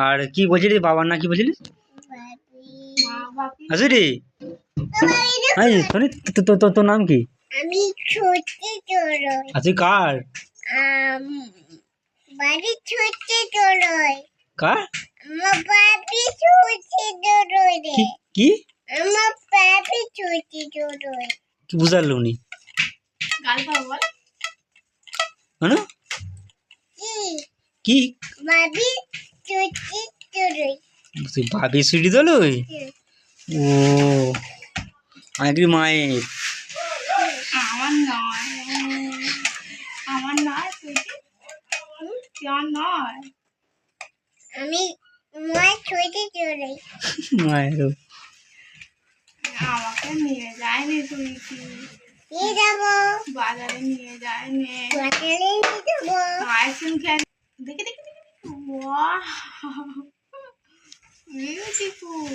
আর কি বলছিলি বাবার না কি বলছিলি আছে রে তোর নাম কি আমি ছোটি চড়ই আছে কার বাড়ি ছোটি চড়ই কার আমার বাপি ছোটি চড়ই রে কি আমার বাপি ছোটি চড়ই কি বুঝালো উনি গল্প বল মানে কি কি বাবি ছোটি চড়ই তুই ভাবি সিঁড়ি দল ও আগে মায়ের আমার নয় নয় আমি মায়ের ছোটি চড়ই মায়ের আমাকে নিয়ে যায়নি তুই কি নিয়ে যাবো বাজারে নিয়ে যায়নি বাজারে নিয়ে যাবো আইসক্রিম খেয়ে দেখে দেখে দেখে ওয়াও বিউটিফুল